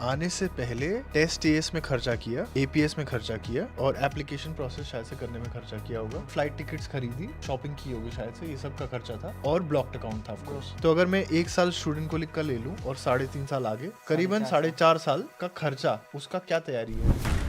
आने से पहले टेस्ट एएस में खर्चा किया, एपीएस में खर्चा किया और एप्लीकेशन प्रोसेस शायद से करने में खर्चा किया होगा, फ्लाइट टिकट्स खरीदी, शॉपिंग की होगी शायद से, ये सब का खर्चा था और ब्लॉक्ड अकाउंट था ऑफ कोर्स। तो अगर मैं 1 साल स्टूडेंट को लिख कर ले लूं और 3.5 साल आगे, करीबन 4.5 साल का खर्चा, उसका क्या तैयारी है?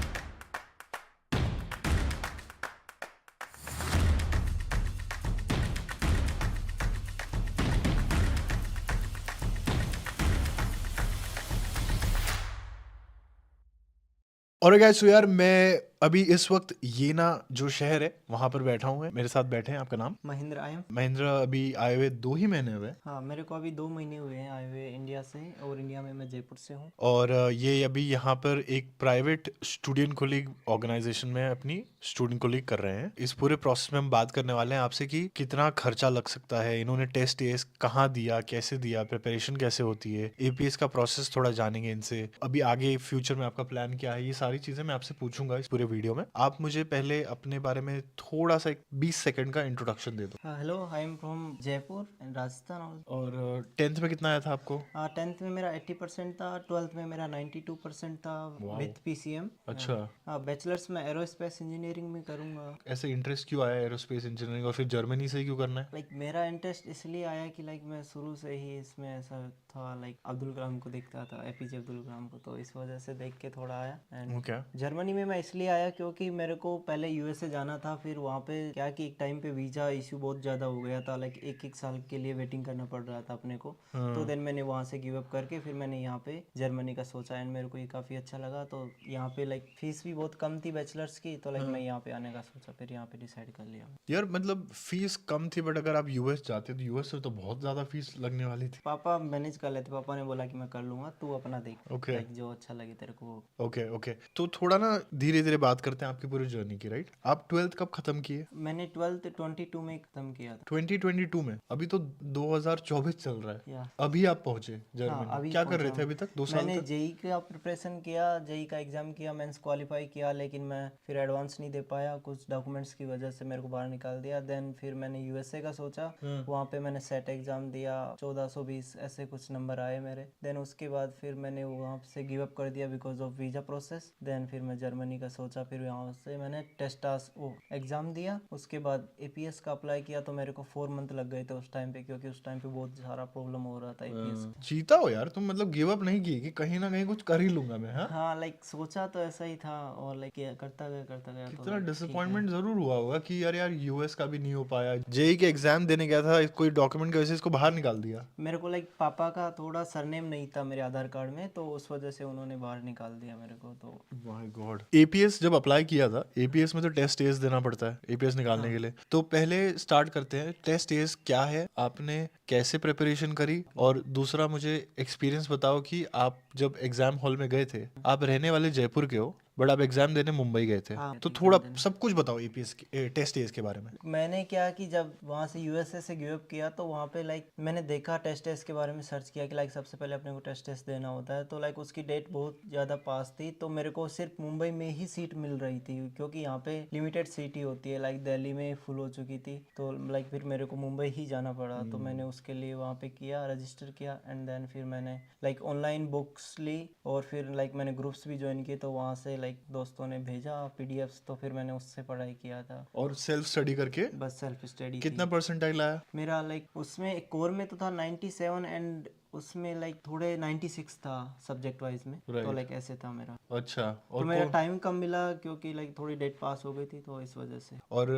और गाइस सो यार मैं अभी इस वक्त येना जो शहर है वहां पर बैठा हूँ। मेरे साथ बैठे हैं, आपका नाम? महेंद्र आयम। महेंद्र, अभी आए हुए 2 ही महीने हुए। हाँ, मेरे को अभी 2 महीने हुए हैं आए हुए इंडिया से, और इंडिया में मैं जयपुर से हूँ। और ये अभी यहाँ पर एक प्राइवेट स्टूडेंट कोलीग ऑर्गेनाइजेशन में अपनी स्टूडेंट कोलीग कर रहे हैं। इस पूरे प्रोसेस में हम बात करने वाले हैं आपसे कि कितना खर्चा लग सकता है, इन्होंने टेस्ट एएस कहाँ दिया, कैसे दिया, प्रिपरेशन कैसे होती है, एपीएस का प्रोसेस थोड़ा जानेंगे इनसे, अभी आगे फ्यूचर में आपका प्लान क्या है, ये सारी चीजें मैं आपसे पूछूंगा इस पूरे वीडियो में। आप मुझे पहले अपने बारे में थोड़ा सा 20 सेकंड का इंट्रोडक्शन दे दो। हाँ, hello, I am from Jaipur and Rajasthan. और 10th में कितना आया था आपको? 10th में मेरा 80% था, 12th में मेरा 92% था विथ पीसीएम। अच्छा, हाँ, बैचलर्स में एरोस्पेस इंजीनियरिंग में करूँगा। ऐसे इंटरेस्ट क्यों आया एरोस्पेस इंजीनियरिंग और फिर जर्मनी से ही क्यों करना है? लाइक मेरा इंटरेस्ट इसलिए आया कि लाइक मैं शुरू से ही इसमें ऐसा था, लाइक अब्दुल कलाम को देखता था, एपीजे अब्दुल कलाम को, तो इस वजह से देख के थोड़ा आया। वो एंड क्या? जर्मनी में मैं इसलिए आया क्योंकि मेरे को पहले यूएसए जाना था, फिर वहाँ पे क्या कि एक टाइम पे वीज़ा इशू बहुत ज़्यादा हो गया था, लाइक एक साल के लिए वेटिंग करना पड़ रहा था अपने को। तो देन मैंने वहाँ से गिव अप करके फिर मैंने यहाँ पे जर्मनी का सोचा, एंड मेरे को ये काफ़ी अच्छा लगा। तो यहाँ पे लाइक फीस भी बहुत कम थी बैचलर्स की, तो लाइक मैं यहाँ पे आने का सोचा, फिर यहाँ पे डिसाइड कर लिया। यार मतलब फीस कम थी, बट अगर आप यूएस जाते तो यूएस से तो बहुत ज्यादा फीस लगने वाली थी। पापा मैनेज कर लेते, पापा ने बोला कि मैं कर लूंगा, तू अपना देख, ओके लाइक जो अच्छा लगे तेरे को। ओके ओके, तो थोड़ा ना धीरे धीरे बात करते हैं आपकी पूरी जर्नी की, राइट? आप 12th कब खत्म किए? मैंने 12th 22 में खत्म किया था। 2022 में? अभी तो 2024 चल रहा है, या अभी आप पहुंचे हाँ, जर्मनी। अभी क्या कर पहुंचा रहे थे हूँ। अभी तक 2 साल मैंने तक? जेई का प्रिपरेशन किया, जेई का एग्ज़ाम किया, मेंस क्वालिफाई किया, लेकिन मैं फिर एडवांस नहीं दे पाया, कुछ डॉक्यूमेंट्स की वजह से मेरे को बाहर निकाल दिया। देन फिर मैंने यूएसए का सोचा, वहाँ पे मैंने सेट एग्ज़ाम दिया, 1420 ऐसे कुछ नंबर आए मेरे। देन उसके बाद फिर मैंने वहाँ से गिव अप कर दिया because of visa process. Then फिर मैं जर्मनी का सोचा, फिर यहाँ से मैंने टेस्टास वो एग्ज़ाम दिया, उसके बाद एपीएस का अप्लाई किया। तो मेरे को 4 मंथ लग गए थे उस टाइम पे, क्योंकि उस टाइम पे बहुत सारा प्रॉब्लम हो रहा था एपीएस। चीता हो यार तुम, मतलब गिव अप नहीं की कि कहीं ना कहीं कुछ कर ही लूंगा मैं? हाँ, हाँ, लाइक सोचा तो ऐसा ही था, और लाइक करता गया तो कितना like, ठीक है। डिसअपॉइंटमेंट जरूर हुआ होगा कि यार यार यूएस का भी नहीं हो पाया, जेई के एग्जाम देने गया था, कोई डॉक्यूमेंट की वजह से इसको बाहर निकाल दिया। मेरे को लाइक पापा का थोड़ा सरनेम नहीं था मेरे आधार कार्ड में, तो उस वजह से उन्होंने बाहर निकाल दिया मेरे को। तो माय गॉड। एपीएस जब अप्लाई किया था, एपीएस में तो टेस्ट एस देना पड़ता है एपीएस निकालने के लिए। तो पहले स्टार्ट करते हैं, टेस्ट एस क्या है, आपने कैसे प्रिपरेशन करी, और दूसरा मुझे एक्सपीरियंस बताओ कि आप जब एग्जाम हॉल में गए थे, आप रहने वाले जयपुर के हो बट आप एग्जाम देने मुंबई गए थे, हाँ, तो एग्जाम थोड़ा देने सब कुछ बताओ एपीएस टेस्ट एस के बारे में। मैंने क्या कि जब वहाँ से यूएसए से गिव अप किया, तो वहाँ पे लाइक मैंने देखा टेस्ट टेस्ट के बारे में, सर्च किया कि लाइक सबसे पहले अपने को टेस्ट टेस्ट देना होता है। तो लाइक उसकी डेट बहुत ज़्यादा पास थी, तो मेरे को सिर्फ मुंबई में ही सीट मिल रही थी, क्योंकि यहाँ पे लिमिटेड सीट ही होती है, लाइक दिल्ली में फुल हो चुकी थी। तो लाइक फिर मेरे को मुंबई ही जाना पड़ा। तो मैंने उसके लिए वहाँ पे किया, रजिस्टर किया, एंड देन फिर मैंने लाइक ऑनलाइन बुक्स ली, और फिर लाइक मैंने ग्रुप्स भी ज्वाइन किए। तो वहाँ से लाइक दोस्तों ने भेजा पीडीएफ्स, तो फिर मैंने उससे पढ़ाई किया था। और सेल्फ स्टडी करके बस सेल्फ स्टडी थी। कितना परसेंटाइल आया? मेरा लाइक उसमें एक कोर में तो था 97, एंड उसमें लाइक थोड़े 96 था सब्जेक्ट वाइज में। तो लाइक ऐसे था मेरा। अच्छा, तो और मेरा टाइम कम मिला क्योंकि लाइक थोड़ी डेट पास हो गई थी, तो इस वजह से। और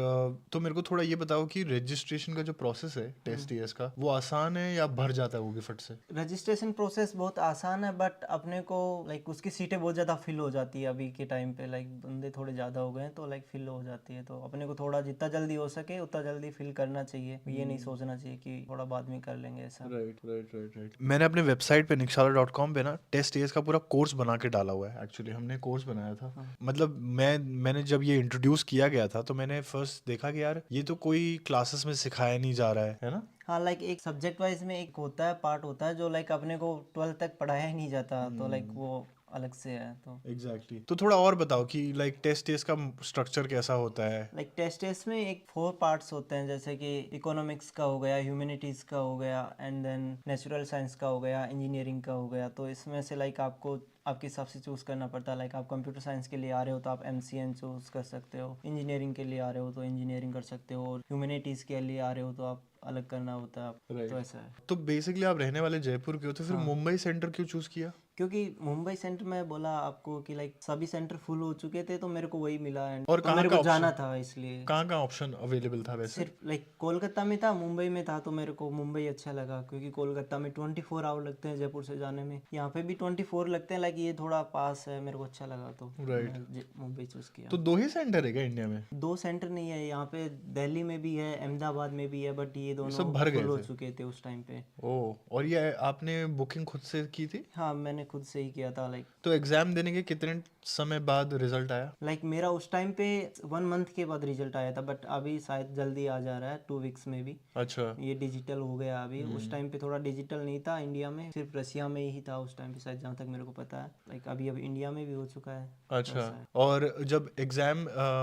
तो मेरे को थोड़ा ये बताओ कि रजिस्ट्रेशन का जो प्रोसेस है टेस्ट ईएस का, वो आसान है या भर जाता है वो भी फट से? रजिस्ट्रेशन प्रोसेस बहुत आसान है, बट अपने को लाइक उसकी सीटें बहुत ज़्यादा फिल हो जाती है अभी के टाइम पे, लाइक बंदे थोड़े ज़्यादा हो गए हैं, तो लाइक फिल हो जाती है। तो अपने को थोड़ा जितना जल्दी हो सके उतना जल्दी फिल करना चाहिए, ये नहीं सोचना चाहिए कि थोड़ा बाद में कर लेंगे ऐसा। राइट। मैंने अपने वेबसाइट पे निक्षाला.com पे ना टेस्ट एएस का पूरा कोर्स बना के डाला हुआ है। एक्चुअली हमने कोर्स बनाया था। मतलब मैंने जब ये इंट्रोड्यूस किया गया था, तो मैंने फर्स्ट देखा कि यार ये तो कोई क्लासेस में सिखाया नहीं जा रहा है ना? हाँ, लाइक एक सब्जेक्ट वाइज में एक होता है, पार्ट होता है जो लाइक अपने को 12th तक पढ़ाया ही नहीं जाता। तो लाइक वो अलग से है। तो एग्जैक्टली तो थोड़ा और बताओ कि लाइक टेस्ट का स्ट्रक्चर कैसा होता है। लाइक टेस्ट में एक 4 पार्ट्स होते हैं, जैसे कि इकोनॉमिक्स का हो गया, ह्यूमैनिटीज़ का हो गया, एंड देन नेचुरल साइंस का हो गया, इंजीनियरिंग का हो गया। तो इसमें से लाइक आपको आपके हिसाब से चूज़ करना पड़ता है। लाइक आप कंप्यूटर साइंस के लिए आ रहे हो तो आप MCN चूज़ कर सकते हो, इंजीनियरिंग के लिए आ रहे हो तो इंजीनियरिंग कर सकते हो, और ह्यूमैनिटीज़ के लिए आ रहे हो तो आप अलग करना होता है आप। राइट तो ऐसा है। तो बेसिकली आप रहने वाले जयपुर के हो तो फिर हाँ। मुंबई सेंटर क्यों चूज किया। क्योंकि मुंबई सेंटर में बोला आपको कि लाइक सभी सेंटर फुल हो चुके थे, तो मेरे को वही मिला, एंड और तो कहाँ मेरे का को जाना ऑप्शन था इसलिए। कहाँ ऑप्शन अवेलेबल था वैसे। सिर्फ लाइक कोलकाता में था, मुंबई में था, तो मेरे को मुंबई अच्छा लगा, क्योंकि कोलकाता में 24 आवर लगते हैं जयपुर से जाने में, यहाँ पे भी 24 लगते हैं। लाइक ये थोड़ा पास है, मेरे को अच्छा लगा, तो राइट मैं मुंबई चूज किया। तो 2 ही सेंटर है क्या इंडिया में। 2 सेंटर नहीं है यहाँ पे, दिल्ली में भी है, अहमदाबाद में भी है, बट ये सब दोनों भर फुल गए हो थे। चुके थे उस टाइम पे। ओ और ये आपने बुकिंग खुद से की थी। हाँ, मैंने खुद से ही किया था। तो एग्जाम देने के कितने समय बाद रिजल्ट आया। लाइक मेरा उस टाइम पे 1 मंथ के बाद रिजल्ट आया था, बट अभी शायद जल्दी आ जा रहा है, 2 वीक्स में भी। अच्छा ये डिजिटल हो गया अभी। उस टाइम पे थोड़ा डिजिटल नहीं था इंडिया में, सिर्फ रशिया में ही था उस टाइम पे शायद, जहाँ तक मेरे को पता है। लाइक अभी इंडिया में भी हो चुका है। तो अच्छा ऐसा है। और जब एग्जाम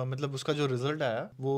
मतलब उसका जो रिजल्ट आया वो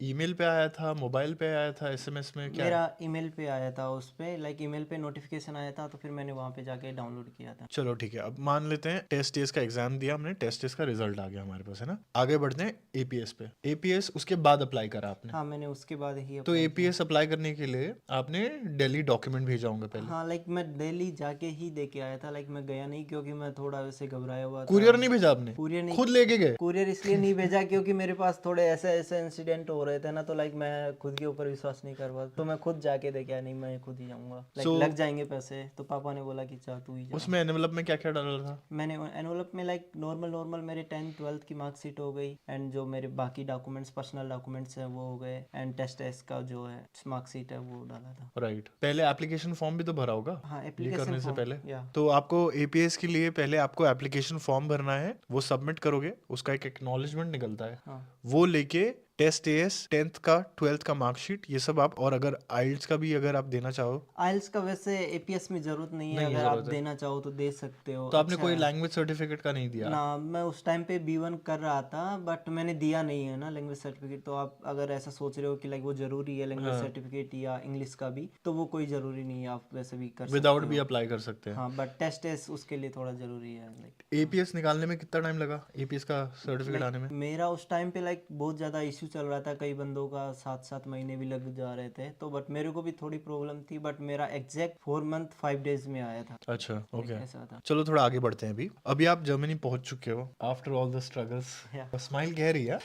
ईमेल पे आया था मोबाइल पे आया था एसएमएस में क्या। मेरा ईमेल पे आया था, उस पे लाइक ईमेल पे नोटिफिकेशन आया था, तो फिर मैंने वहाँ पे जाके डाउनलोड किया था। चलो ठीक है अब मान लेते हैं टेस्ट का एग्जाम दिया हमने टेस्ट का रिजल्ट आ गया हमारे पास है ना। आगे बढ़ते हैं एपीएस पे। एपीएस उसके बाद अप्लाई करा आपने। हाँ, मैंने उसके बाद ही तो अप्लाई किया। एपीएस अप्लाई करने के लिए आपने दिल्ली डॉक्यूमेंट भेजा होंगे पहले। हाँ, लाइक मैं दिल्ली जाके ही दे के आया था। लाइक मैं गया नहीं, क्योंकि मैं थोड़ा वैसे घबराया हुआ था। कुरियर नहीं भेजा आपने कुरियर नहीं, खुद लेके गए। कुरियर इसलिए नहीं भेजा क्योंकि मेरे पास थोड़े ऐसे ऐसे इंसिडेंट हो रहे थे ना, तो लाइक मैं खुद के ऊपर विश्वास नहीं कर पाता, तो मैं खुद जाके देखे आया। नहीं, मैं खुद ही जाऊंगा, लाइक लग जाएंगे पैसे, तो पापा ने बोला कि जा तू ही जा। उसमें एनवेलप में क्या क्या डाला था। मैंने एनवलप में लाइक नॉर्मल मेरे 10th 12th की मार्कशीट हो गई, एंड जो मेरे बाकी डॉक्यूमेंट्स, पर्सनल डॉक्यूमेंट्स हैं वो हो गए, एंड टेस्ट का जो है मार्कशीट है वो डाला था। राइट पहले एप्लीकेशन फॉर्म भी तो भरा होगा हाँ, ये एप्लीकेशन करने से फॉर्म, पहले। या तो आपको एपीएस के लिए पहले आपको एप्लीकेशन फॉर्म भरना है वो सबमिट करोगे उसका एक एक्नॉलेजमेंट निकलता है। हाँ। वो लेके टेस्ट एस 10th का 12th का मार्कशीट ये सब आप और अगर आइल्स का भी अगर आप देना चाहो। आइल्स का वैसे एपीएस में जरूरत नहीं है, नहीं अगर आप जरूरत है। देना चाहो तो दे सकते हो। तो आपने अच्छा कोई है। लैंग्वेज सर्टिफिकेट का नहीं दिया। ना, मैं उस टाइम पे B1 कर रहा था, बट मैंने दिया नहीं है ना लैंग्वेज सर्टिफिकेट। तो आप अगर ऐसा सोच रहे हो कि लाइक वो जरूरी है लैंग्वेज सर्टिफिकेट या इंग्लिश का भी, तो वो कोई जरूरी नहीं है, आप वैसे भी कर सकते विदाउट हो। भी अप्लाई कर सकते हैं। हाँ, बट टेस्ट उसके लिए थोड़ा जरूरी है। लाइक एपीएस निकालने में कितना टाइम लगा एपीएस का सर्टिफिकेट आने में। मेरा उस टाइम पे लाइक बहुत ज़्यादा इश्यू चल रहा था, कई बंदों का 7-7 महीने भी लग जा रहे थे, तो बट मेरे को भी थोड़ी प्रॉब्लम थी, बट मेरा एग्जैक्ट 4 मंथ 5 डेज में आया था। अच्छा ओके ऐसा था। चलो थोड़ा आगे बढ़ते हैं। अभी आप जर्मनी पहुंच चुके हो after all the struggles. Yeah. Smile कह रही है।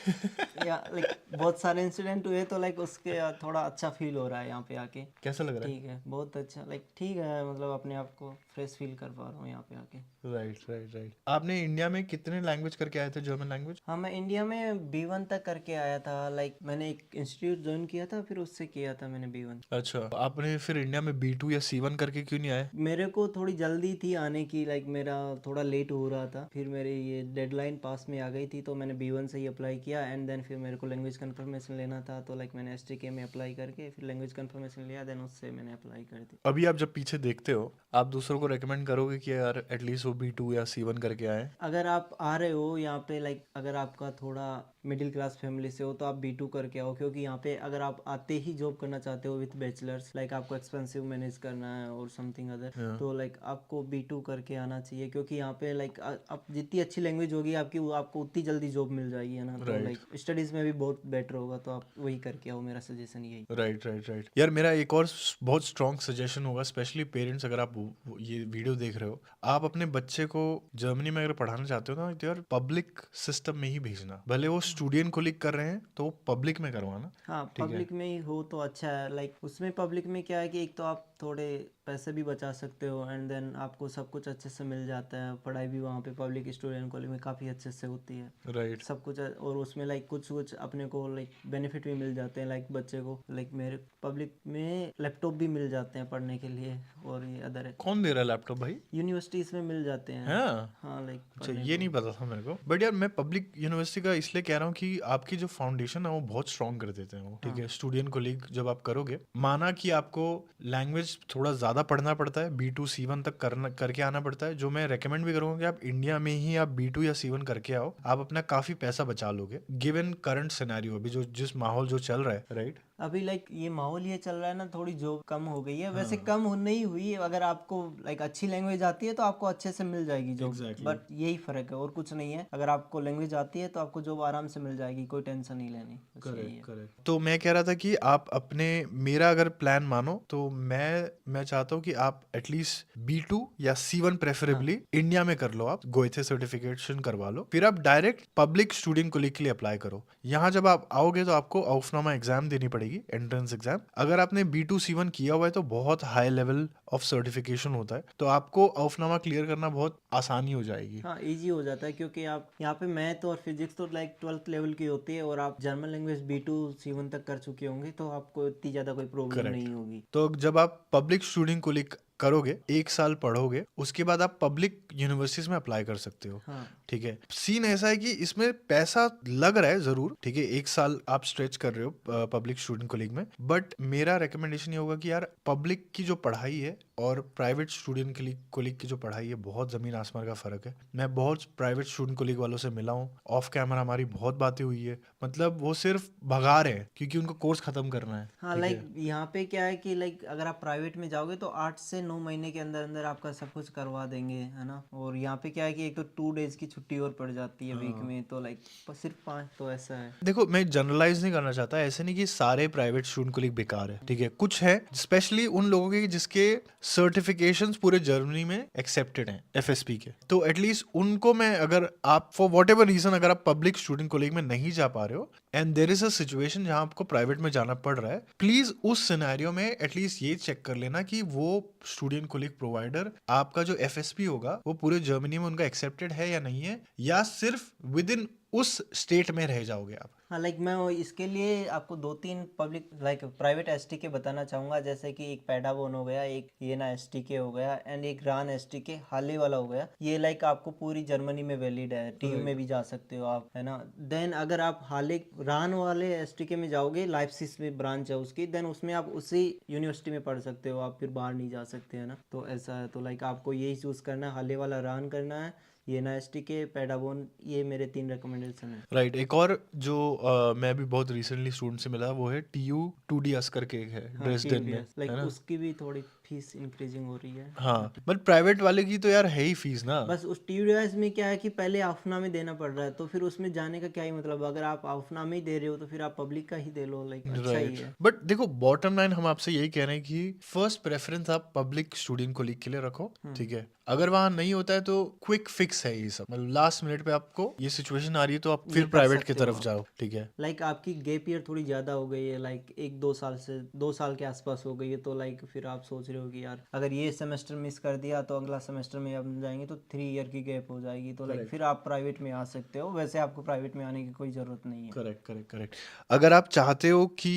या लाइक बहुत सारे इंसिडेंट हुए, तो लाइक उसके थोड़ा अच्छा फील हो रहा है यहाँ पे आके। कैसा लग रहा ठीक है, बहुत अच्छा, लाइक ठीक है, मतलब अपने आप को फ्रेश फील कर पा रहा हूँ यहाँ पे आके। है। राइट आपने इंडिया में कितने लैंग्वेज करके आए थे जर्मन लैंग्वेज। हाँ, मैं इंडिया में B1 तक करके आया था। लाइक मैंने एक इंस्टीट्यूट ज्वाइन किया था, फिर उससे किया था मैंने B1। अच्छा आपने फिर इंडिया में B2 या C1 करके क्यों नहीं आए। मेरे को थोड़ी जल्दी थी आने की, लाइक मेरा थोड़ा लेट हो रहा था, फिर मेरी ये डेडलाइन पास में आ गई थी, तो मैंने B1 से ही अप्लाई किया, एंड देन फिर मेरे को लैंग्वेज कंफर्मेशन लेना था, तो लाइक मैंने STK में अप्लाई करके फिर लैंग्वेज कंफर्मेशन लिया, देन उससे मैंने अप्लाई कर दी। अभी आप जब पीछे देखते हो आप दूसरों को रेकमेंड करोगे कि यार एटलीस्ट वो B2 या C1 करके आए। अगर आप आ रहे हो यहाँ पे, लाइक अगर आपका थोड़ा मिडिल क्लास फैमिली से हो, तो आप B2 करके आओ, क्योंकि यहाँ पे अगर आप आते ही जॉब करना चाहते हो विथ बैचलर्स, लाइक आपको एक्सपेंसिव मैनेज करना है और समथिंग अदर, तो लाइक आपको B2 करके आना चाहिए, क्योंकि यहाँ पे लाइक आप जितनी अच्छी लैंग्वेज होगी आपकी, वो आपको उतनी जल्दी जॉब मिल जाएगी, है ना। तो लाइक स्टडीज में भी बहुत बेटर होगा, तो आप वही करके आओ, मेरा सजेशन यही। राइट यार मेरा एक और बहुत स्ट्रॉन्ग सजेशन होगा स्पेशली पेरेंट्स अगर आप ये वीडियो देख रहे हो आप अपने बच्चे को जर्मनी में अगर पढ़ाना चाहते हो ना तो यार पब्लिक सिस्टम में ही भेजना। भले वो स्टूडेंट को लिख कर रहे हैं तो पब्लिक में करवाना। हाँ, पब्लिक में ही हो तो अच्छा है। लाइक उसमें पब्लिक में क्या है कि एक तो आप थोड़े पैसे भी बचा सकते हो, एंड देन आपको सब कुछ अच्छे से मिल जाता है। पढ़ाई भी वहाँ पे पब्लिक स्टूडेंट कॉलेज में काफ़ी अच्छे से होती है। राइट सब कुछ और उसमें लाइक कुछ अपने को लाइक बेनिफिट भी मिल जाते हैं। लाइक बच्चे को लाइक मेरे पब्लिक में लैपटॉप भी मिल जाते हैं पढ़ने के लिए, और ये अदर है कौन दे रहा है लैपटॉप भाई। यूनिवर्सिटीज में मिल जाते हैं। हाँ हाँ, लाइक अच्छा ये नहीं पता था मेरे को। बट यार मैं पब्लिक यूनिवर्सिटी का इसलिए कह रहा हूँ कि आपकी जो फाउंडेशन है वो बहुत स्ट्रॉन्ग कर देते हैं वो। ठीक है स्टूडेंट को लीग जब आप करोगे माना कि आपको लैंग्वेज थोड़ा ज्यादा ज़्यादा पढ़ना पड़ता है, B2 C1 तक करके आना पड़ता है, जो मैं रेकमेंड भी करूँगा कि आप इंडिया में ही आप B2 या C1 करके आओ, आप अपना काफ़ी पैसा बचा लोगे गिवन करंट सिनेरियो अभी जो जिस माहौल जो चल रहा है, राइट? अभी लाइक ये माहौल ये चल रहा है ना, थोड़ी जॉब कम हो गई है, वैसे हाँ। कम नहीं हुई है। अगर आपको लाइक अच्छी लैंग्वेज आती है तो आपको अच्छे से मिल जाएगी जॉब, Exactly. बट यही फर्क है और कुछ नहीं है। अगर आपको लैंग्वेज आती है तो आपको जॉब आराम से मिल जाएगी, कोई टेंशन नहीं लेनी, बस यही है। करेक्ट। तो मैं कह रहा था कि आप अपने मेरा अगर प्लान मानो तो मैं चाहता हूँ कि आप एटलीस्ट B2 या C1 प्रेफरेबली इंडिया में कर लो, आप गोएथे सर्टिफिकेशन करवा लो, फिर आप डायरेक्ट पब्लिक स्टूडेंट कोलिग के लिए अप्लाई करो। यहाँ जब आप आओगे तो आपको औफनामा एग्जाम देनी पड़ेगी, एंट्रेंस एग्जाम। अगर आपने B2 C1 किया हुआ है तो बहुत हाई लेवल ऑफ सर्टिफिकेशन होता है, तो आपको औफनामा क्लियर करना बहुत आसानी हो जाएगी। हाँ, इजी हो जाता है क्योंकि आप यहाँ पे मैथ और फिजिक्स तो लाइक 12th लेवल की होती है, और आप जर्मन लैंग्वेज B2 C1 तक कर चुके होंगे तो आपको इतनी ज़्यादा कोई प्रॉब्लम Correct. नहीं होगी। तो जब आप पब्लिक स्टूडेंट को करोगे, 1 साल पढ़ोगे, उसके बाद आप पब्लिक यूनिवर्सिटीज में अप्लाई कर सकते हो। हाँ, ठीक है, सीन ऐसा है कि इसमें पैसा लग रहा है जरूर, ठीक है, 1 साल आप स्ट्रेच कर रहे हो पब्लिक स्टूडेंट कोलिग में, बट मेरा रिकमेंडेशन ये होगा कि यार पब्लिक की जो पढ़ाई है और प्राइवेट स्टूडेंट कोलिग की जो पढ़ाई है, बहुत जमीन आसमान का फर्क है। मैं बहुत प्राइवेट स्टूडेंट कोलिग वालों से मिला हूँ, ऑफ कैमरा हमारी बहुत बातें हुई है, मतलब वो सिर्फ भगा रहे हैं क्योंकि उनको कोर्स खत्म करना है। हाँ, लाइक यहाँ पे क्या है कि लाइक अगर आप प्राइवेट में जाओगे तो 8 से 9 महीने के अंदर अंदर आपका सब कुछ करवा देंगे, है ना। और यहाँ पे क्या है कि एक तो 2 डेज की छुट्टी और पड़ जाती है वीक में, तो लाइक सिर्फ 5, तो ऐसा है। देखो, मैं जनरलाइज नहीं करना चाहता, ऐसे नहीं कि सारे प्राइवेट स्टूडेंट कोलिग बेकार है, ठीक है, कुछ है स्पेशली उन लोगों के जिसके सर्टिफिकेशंस पूरे जर्मनी में एक्सेप्टेड हैं FSP के, तो एटलीस्ट उनको मैं, अगर आप फॉर वॉट एवर रीजन अगर आप पब्लिक स्टूडेंट कोलिग में नहीं जा पा रहे हो and there is a situation जहां आपको प्राइवेट में जाना पड़ रहा है, प्लीज उस सिनेरियो में एटलीस्ट ये चेक कर लेना कि वो स्टूडेंट कोलिग प्रोवाइडर आपका जो FSP होगा वो पूरे जर्मनी में उनका एक्सेप्टेड है या नहीं है, या सिर्फ विद इन उस स्टेट में रह जाओगे आप। हाँ, लाइक मैं इसके लिए आपको 2-3 पब्लिक लाइक प्राइवेट STK बताना चाहूँगा, जैसे कि एक पैडागोन हो गया, एक येना STK हो गया, एंड एक रान STK हाले वाला हो गया। ये लाइक आपको पूरी जर्मनी में वैलिड है, TU में भी जा सकते हो आप, है ना। देन अगर आप हाले रान वाले STK में जाओगे, लाइप्सिस में ब्रांच है उसकी, देन उसमें आप उसी यूनिवर्सिटी में पढ़ सकते हो, आप फिर बाहर नहीं जा सकते, है ना। तो ऐसा है, तो लाइक आपको यही चूज़ करना है, हाले वाला रान करना है, ये ना STK पैडागोन, ये मेरे 3 रिकमेंडेशन है। राइट। एक और जो मैं भी बहुत रिसेंटली स्टूडेंट से मिला, वो है TU 2DS करके एक है हाँ, ड्रेसडेन में, लाइक है ना। उसकी भी थोड़ी फीस इंक्रीजिंग हो रही है। हाँ, बट प्राइवेट वाले की तो यार है ही फीस ना। बस उस TDS में क्या है कि पहले आफ्ना में देना पड़ रहा है, तो फिर उसमें जाने का क्या ही मतलब। अगर आप आफ्ना में ही दे रहे हो तो फिर आप पब्लिक का ही दे लो, लाइक अच्छा ही है। बट देखो, बॉटम लाइन हम आपसे यही कह रहे हैं कि फर्स्ट प्रेफरेंस आप पब्लिक स्टूडेंट कोलिग के लिए रखो, ठीक है। अगर वहां नहीं होता है तो क्विक फिक्स है ये सब, मतलब लास्ट मिनट पे आपको ये सिचुएशन आ रही है तो आप फिर कर प्राइवेट की सकते हो तरफ आप। जाओ, ठीक है। लाइक आपकी गैप ईयर थोड़ी ज़्यादा हो गई है, लाइक 1-2 साल से 2 साल के आसपास हो गई है, तो लाइक फिर आप सोच रहे हो कि यार अगर ये सेमेस्टर मिस कर दिया तो अगला सेमेस्टर में अब जाएंगे तो 3 ईयर की गैप हो जाएगी, तो लाइक फिर आप प्राइवेट में आ सकते हो। वैसे आपको प्राइवेट में आने की कोई ज़रूरत नहीं है। करेक्ट। अगर आप चाहते हो कि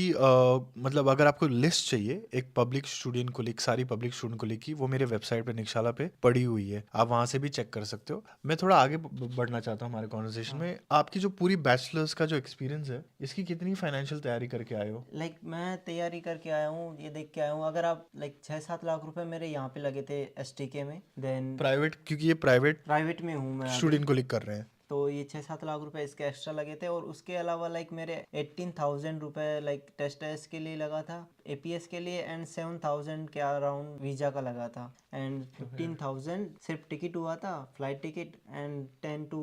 मतलब अगर आपको लिस्ट चाहिए एक पब्लिक स्टूडेंट कोलिग, सारी पब्लिक स्टूडेंट कोलिग की, वो मेरे वेबसाइट पे निकशाला पे पड़ी हुई है, आप वहां से भी चेक कर सकते हो। मैं थोड़ा आगे बढ़ना चाहता हूँ हमारे कॉन्वर्सेशन में। आपकी जो पूरी बैचलर्स का जो एक्सपीरियंस है, इसकी कितनी फाइनेंशियल तैयारी करके आए हो? लाइक मैं तैयारी करके आया हूँ, ये देख के आया हूँ। अगर आप लाइक 6-7 लाख रुपए मेरे यहाँ पे लगे थे STK में, देन प्राइवेट, क्योंकि ये प्राइवेट प्राइवेट में हूँ मैं अभी, स्टूडेंट कोलिग कर रहे हैं। तो ये 6-7 लाख रुपए इसके एक्स्ट्रा लगे थे। और उसके अलावा लाइक मेरे 18,000 रुपए लाइक टेस्ट के लिए लगा था, APS के लिए, एंड 7,000 के अराउंड वीज़ा का लगा था, एंड 15,000 सिर्फ टिकट हुआ था, flight ticket, and 10 to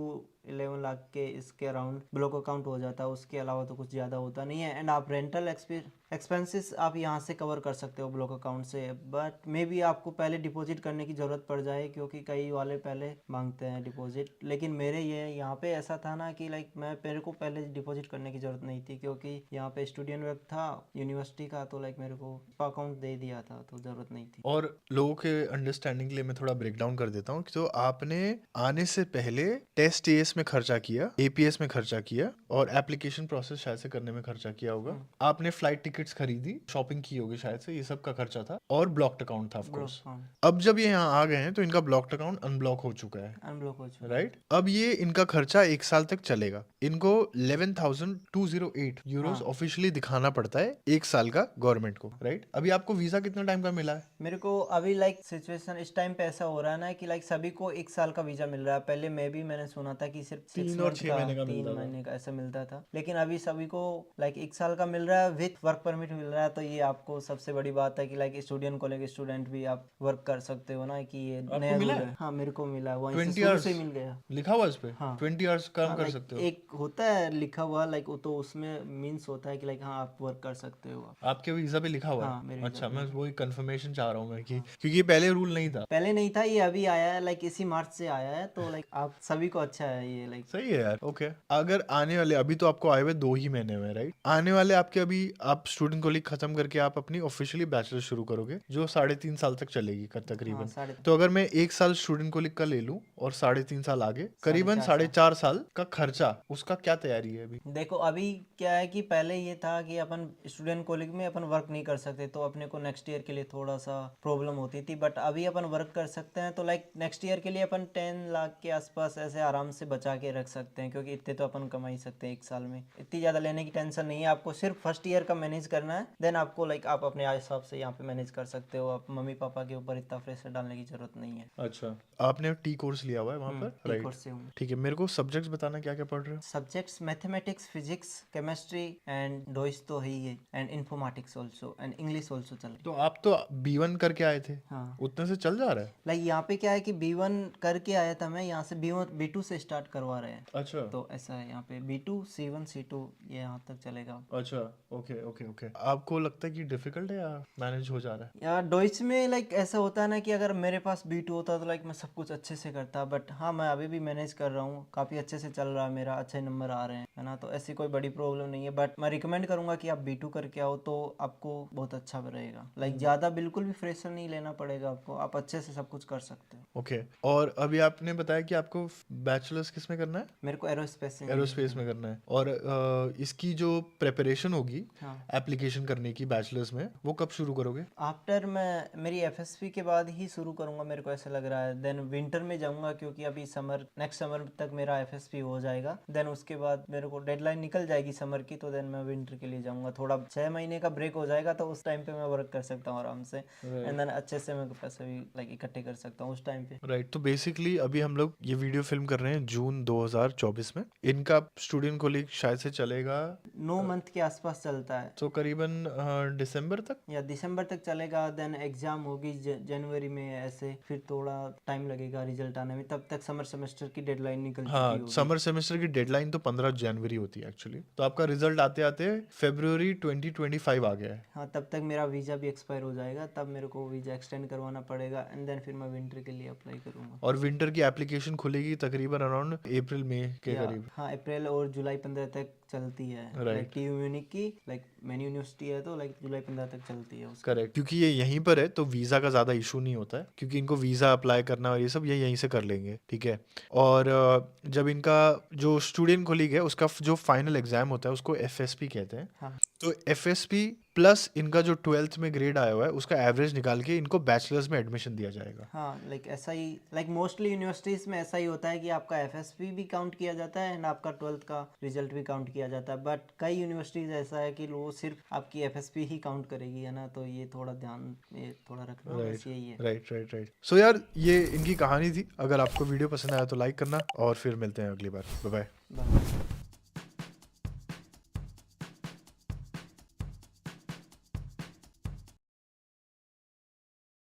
11 lakh के इसके अराउंड ब्लॉक अकाउंट हो जाता है। उसके अलावा तो कुछ ज़्यादा होता नहीं है। एंड आप रेंटल एक्सपेंसेस आप यहाँ से कवर कर सकते हो ब्लॉक अकाउंट से, बट मे बी आपको पहले डिपॉजिट करने की ज़रूरत पड़ जाए, क्योंकि कई वाले पहले मांगते हैं डिपॉजिट। लेकिन मेरे ये यहाँ पे ऐसा था ना कि लाइक मेरे को पहले डिपॉजिट करने की ज़रूरत नहीं थी, क्योंकि यहाँ पे स्टूडेंट वर्क था यूनिवर्सिटी का, तो लाइक मेरे को अकाउंट दे दिया था, तो ज़रूरत नहीं थी। और लोगों के अंडरस्टैंडिंग के लिए मैं थोड़ा ब्रेक डाउन कर देता हूँ। तो आपने आने से पहले टेस्ट AS में खर्चा किया, APS में खर्चा किया, और एप्लीकेशन प्रोसेस शायद से करने में खर्चा किया होगा। आपने फ्लाइट टिकट्स खरीदी, शॉपिंग की होगी शायद से, ये सब का खर्चा था, और ब्लॉक्ड अकाउंट था ऑफ कोर्स। अब जब ये यहाँ आ गए हैं तो इनका ब्लॉक्ड अकाउंट अनब्लॉक हो चुका है, अनब्लॉक हो चुका राइट। अब ये इनका खर्चा 1 साल तक चलेगा। इनको 11,208 यूरोस ऑफिशियली दिखाना पड़ता है 1 साल का गवर्नमेंट गवर्नमेंट को, राइट? अभी आपको वीजा कितना टाइम का मिला है? मेरे को अभी लाइक सिचुएशन इस टाइम पे ऐसा हो रहा है ना कि लाइक सभी को 1 साल का वीजा मिल रहा है। पहले मैंने सुना था कि सिर्फ 3 और 6 महीने का तीन मिलता था। महीने का ऐसा मिलता था, लेकिन अभी सभी को लाइक 1 साल का मिल रहा है विथ वर्क परमिट मिल रहा है। तो ये आपको सबसे बड़ी बात है कि लाइक स्टूडेंट कॉलेज स्टूडेंट भी आप वर्क कर सकते हो ना, कि ये नया मिला रूल है? है। हाँ मेरे को मिला, वहीं से 20 शुरू आवर्स से मिल गया। लिखा हुआ इस पे? हाँ। 20 आवर्स काम हाँ, कर like सकते हो? एक होता है लिखा हुआ, लाइक वो तो उसमें मीन्स होता है कि लाइक हाँ आप वर्क कर सकते हो आप। आपके वीजा पे लिखा हुआ हाँ, है? मेरे वीजा अच्छा, पे मैं लिखा वही कंफर्मेशन चाह रहा हूँ मैं कि क्योंकि ये पहले रूल नहीं था। पहले नहीं था, ये अभी आया है, लाइक इसी मार्च से आया है। तो लाइक आप सभी को अच्छा है ये, लाइक सही है यार। ओके, अगर आने वाले, अभी तो आपको आए हुए 2 ही महीने में, राइट? आने वाले आपके, अभी आप स्टूडेंट कॉलेज खत्म करके आप अपनी ऑफिशियली बैचलर शुरू करोगे जो 3.5 साल तक चलेगी तकरीबन। हाँ 3.5 तो अगर मैं 1 साल स्टूडेंट कॉलेज का ले लूं और 3.5 साल आगे, करीबन 4.5 4.5 साल का खर्चा, उसका क्या तैयारी है अभी? देखो अभी क्या है कि पहले ये था कि अपन स्टूडेंट कॉलेज में अपन वर्क नहीं कर सकते, तो अपने को नेक्स्ट ईयर के लिए थोड़ा सा प्रॉब्लम होती थी। बट अभी अपन वर्क कर सकते हैं, तो लाइक नेक्स्ट ईयर के लिए अपन 10 लाख के आसपास ऐसे आराम से बचा के रख सकते हैं, क्योंकि इतने तो अपन कमा ही सकते हैं 1 साल में। इतनी ज़्यादा लेने की टेंशन नहीं है आपको, सिर्फ फर्स्ट ईयर का मैनेज करना है। देन आपको लाइक आप अपने हिसाब से यहाँ पे मैनेज कर सकते हो। आप मम्मी पापा के ऊपर इतना प्रेशर डालने की जरूरत नहीं है। अच्छा, आपने टी कोर्स लिया हुआ है वहाँ पर, टी राइट? कोर्स से हूँ। ठीक है, मेरे को सब्जेक्ट्स बताना, क्या क्या पढ़ रहे हो? Subjects mathematics, physics, chemistry and डोइस तो है ही है, and informatics also, and English also चल रही तो आप तो B1 करके आए थे, है। हाँ उतने से चल जा रहा है? लाइक यहाँ पे क्या है कि B1 करके आया था मैं, यहाँ से B2 से स्टार्ट करवा रहे हैं। अच्छा तो ऐसा है यहाँ पे B2 C1 C2 ये यहाँ तक चलेगा। अच्छा, ओके ओके ओके। आपको लगता है कि डिफिकल्ट है या मैनेज हो जा रहा है? यार डोइच में लाइक ऐसा होता है ना कि अगर मेरे पास B2 होता तो लाइक मैं सब कुछ अच्छे से करता। बट हाँ मैं अभी भी मैनेज कर रहा हूँ, काफ़ी अच्छे से चल रहा है मेरा, अच्छे नंबर आ रहे हैं, है ना। तो ऐसी कोई बड़ी प्रॉब्लम नहीं है। बट मैं रिकमेंड करूँगा कि आप B2 करके आओ तो आपको बहुत अच्छा रहेगा। लाइक ज़्यादा बिल्कुल भी प्रेशर नहीं लेना पड़ेगा आपको, आप अच्छे से सब कुछ कर सकते हो। ओके, और अभी आपने बताया कि आपको बैचलर्स किस में करना है? मेरे को एरोस्पेस एरोस्पेस में करना है। और इसकी जो प्रेपरेशन होगी हाँ एप्लीकेशन करने की बैचलर्स में, वो कब शुरू करोगे? आफ्टर मैं मेरी FSP के बाद ही शुरू करूंगा, मेरे को ऐसा लग रहा है। देन विंटर में जाऊंगा, क्योंकि अभी नेक्स्ट समर तक मेरा FSP हो जाएगा। देन उसके बाद मेरे को डेडलाइन निकल जाएगी समर की, तो देन मैं विंटर के लिए जाऊंगा। थोड़ा 6 महीने का ब्रेक हो जाएगा, तो उस टाइम पे मैं वर्क कर सकता हूँ आराम से, एंड देन अच्छे से मैं पैसे भी लाइक इकट्ठे कर सकता हूँ उस टाइम पे। राइट, तो बेसिकली अभी हम लोग ये वीडियो फिल्म कर रहे हैं जून 2024 में। इनका स्टूडेंट कॉलेज शायद से चलेगा 9 मंथ के आसपास चलता है, तो करीबन दिसंबर तक। या दिसंबर तक चलेगा। देन एग्जाम होगी जनवरी में, ऐसे फिर थोड़ा टाइम लगेगा रिजल्ट आने में। तब तक समर सेमेस्टर की डेडलाइन निकल चुकी हाँ, होगी। समर सेमेस्टर की डेडलाइन तो 15 जनवरी होती है एक्चुअली। तो आपका रिजल्ट आते आते फरवरी 2025 आ गया है। हाँ तब तक मेरा वीज़ा भी एक्सपायर हो जाएगा, तब मेरे को वीज़ा एक्सटेंड करवाना पड़ेगा, एंड देन फिर मैं विंटर के लिए अप्लाई करूँगा। और विंटर की एप्लीकेशन खुलेगी तकरीबन अराउंड अप्रैल मई के करीब। हाँ अप्रैल और जुलाई 15 तक चलती है। लाइक TU म्यूनिक की, लाइक मेन यूनिवर्सिटी है, तो लाइक जुलाई 15 तक चलती है उसकी। करेक्ट, क्योंकि ये यहीं पर है तो वीज़ा का ज़्यादा इशू नहीं होता है, क्योंकि इनको वीज़ा अप्लाई करना और ये सब ये यहीं से कर लेंगे, ठीक है। और जब इनका जो स्टूडेंट कॉलेज है उसका जो फाइनल एग्जाम होता है उसको FSP कहते हैं। हाँ तो FSP प्लस इनका जो 12th में ग्रेड आया हुआ है उसका एवरेज निकाल के इनको बैचलर्स में एडमिशन दिया जाएगा। हाँ लाइक ऐसा ही, लाइक मोस्टली यूनिवर्सिटीज में ऐसा ही होता है कि आपका FSP भी काउंट किया जाता है, एंड आपका 12th का रिजल्ट भी काउंट किया जाता है। बट कई यूनिवर्सिटीज ऐसा है कि वो सिर्फ आपकी FSP ही काउंट करेगी, है ना। तो ये थोड़ा ध्यान ये थोड़ा रखना, बस यही है। Right right right. सो यार ये इनकी कहानी थी। अगर आपको वीडियो पसंद आया तो लाइक करना, और फिर मिलते हैं अगली बार। Bye bye. बाय।